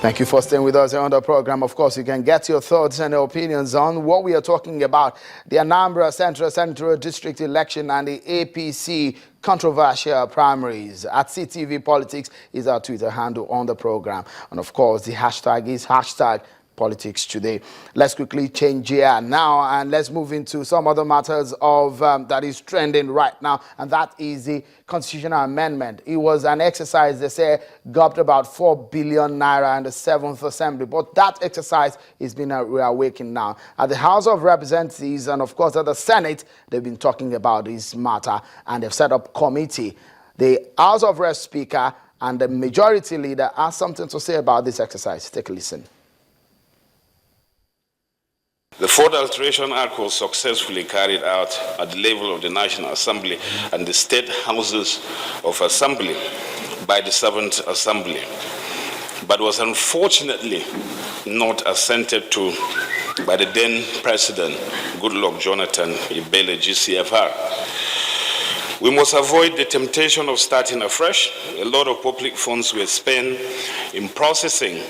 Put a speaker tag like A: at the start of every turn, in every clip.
A: Thank you for staying with us here on the program. Of course, you can get your thoughts and opinions on what we are talking about, the Anambra Central District election and the APC controversial primaries. At CTV Politics is our Twitter handle on the program. And of course, the hashtag is hashtag Politics Today. Let's quickly change gear now and let's move into some other matters of that is trending right now, and that is the constitutional amendment. It was an exercise, they say, got about 4 billion naira in the 7th Assembly, but that exercise is being reawakened now. At the House of Representatives and of course at the Senate, they've been talking about this matter and they've set up committee. The House of Rep Speaker and the Majority Leader has something to say about this exercise. Take a listen.
B: The fourth alteration act was successfully carried out at the level of the National Assembly and the state houses of assembly by the 7th Assembly, but was unfortunately not assented to by the then President, Goodluck Jonathan Ibele GCFR. We must avoid the temptation of starting afresh. A lot of public funds were spent in processing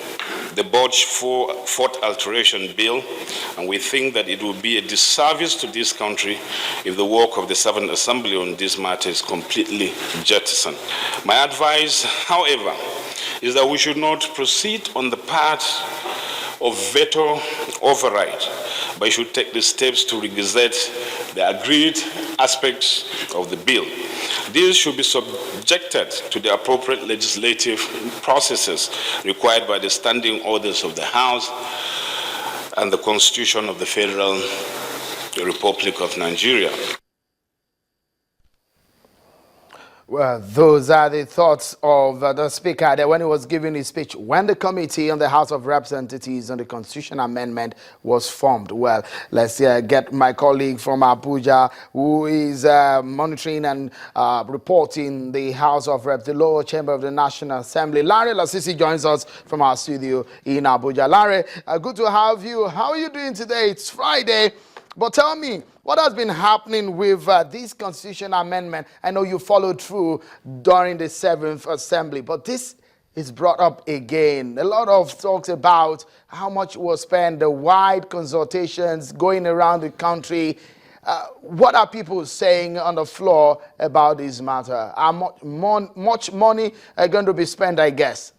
B: the Budge fourth alteration bill, and we think that it would be a disservice to this country if the work of the 7th Assembly on this matter is completely jettisoned. My advice, however, is that we should not proceed on the path of veto override, but should take the steps to revisit the agreed aspects of the bill. These should be subjected to the appropriate legislative processes required by the standing orders of the House and the Constitution of the Federal Republic of Nigeria.
A: Well, those are the thoughts of the Speaker there when he was giving his speech when the Committee on the House of Representatives on the Constitution Amendment was formed. Well, let's get my colleague from Abuja who is monitoring and reporting the House of Reps, the lower chamber of the National Assembly. Larry Lasisi joins us from our studio in Abuja. Larry, good to have you. How are you doing today? It's Friday. But tell me, what has been happening with this constitutional amendment? I know you followed through during the 7th Assembly, but this is brought up again. A lot of talks about how much was spent, the wide consultations going around the country. What are people saying on the floor about this matter? Are much money going to be spent, I guess?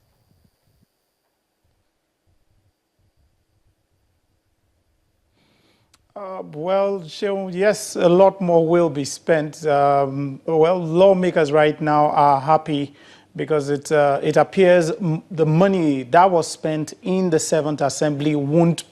C: Well, yes, a lot more will be spent. Well, lawmakers right now are happy because it appears the money that was spent in the 7th Assembly won't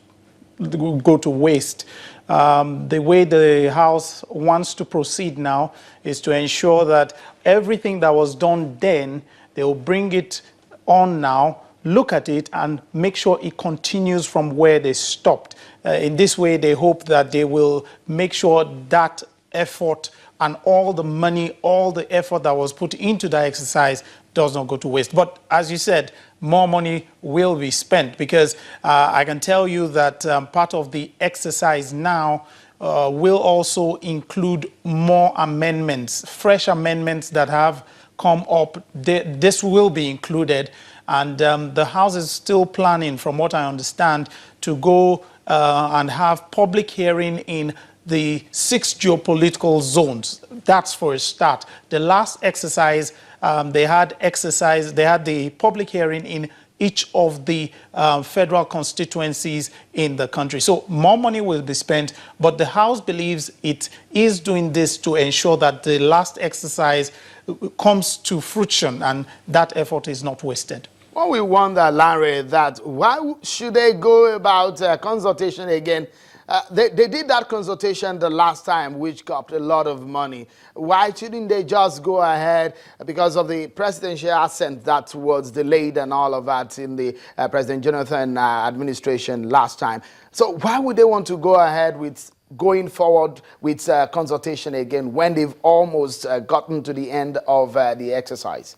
C: go to waste. The way the House wants to proceed now is to ensure that everything that was done then, they will bring it on now, look at it and make sure it continues from where they stopped. In this way, they hope that they will make sure that effort and all the money, all the effort that was put into that exercise does not go to waste. But as you said, more money will be spent because I can tell you that part of the exercise now will also include more amendments, fresh amendments that have come up. This will be included. And the House is still planning, from what I understand, to go and have public hearing in the 6 geopolitical zones. That's for a start. The last exercise, they had the public hearing in each of the federal constituencies in the country. So more money will be spent, but the House believes it is doing this to ensure that the last exercise comes to fruition and that effort is not wasted.
A: Well, we wonder, Larry, that why should they go about consultation again? They did that consultation the last time, which cost a lot of money. Why shouldn't they just go ahead because of the presidential assent that was delayed and all of that in the President Jonathan administration last time? So why would they want to go ahead with going forward with consultation again when they've almost gotten to the end of the exercise?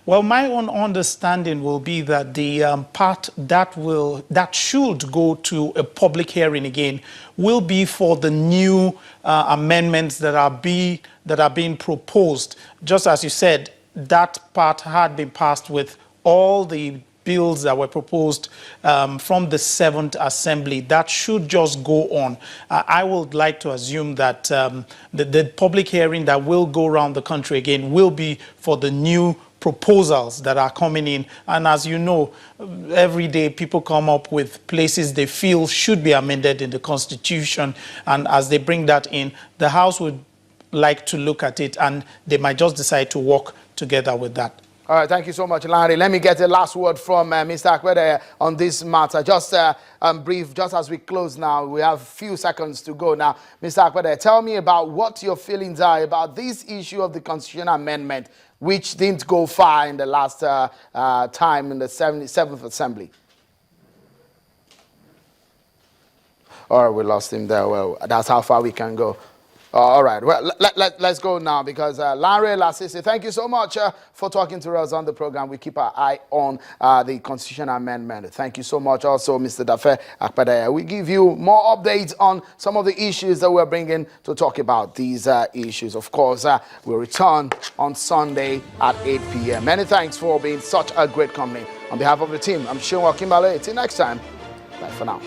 C: Well, my own understanding will be that the part that should go to a public hearing again will be for the new amendments that are being proposed. Just as you said, that part had been passed with all the bills that were proposed from the 7th Assembly. That should just go on. I would like to assume that the public hearing that will go around the country again will be for the new proposals that are coming in. And as you know, every day people come up with places they feel should be amended in the Constitution. And as they bring that in, the House would like to look at it, and they might just decide to work together with that.
A: All right, thank you so much, Larry. Let me get a last word from Mr. Akpede on this matter. Just brief, just as we close now, we have a few seconds to go now. Mr. Akpede, tell me about what your feelings are about this issue of the constitutional amendment, which didn't go far in the last time in the 77th Assembly. All right, we lost him there. Well, that's how far we can go. All right, well, let's go now because Larry Lasisi, thank you so much for talking to us on the program. We keep our eye on the constitutional amendment. Thank you so much also, Mr. Dafe Akpede. We give you more updates on some of the issues that we're bringing to talk about these issues. Of course, we'll return on Sunday at 8 p.m. Many thanks for being such a great company. On behalf of the team, I'm Seun Wakimbale. Till next time, bye for now.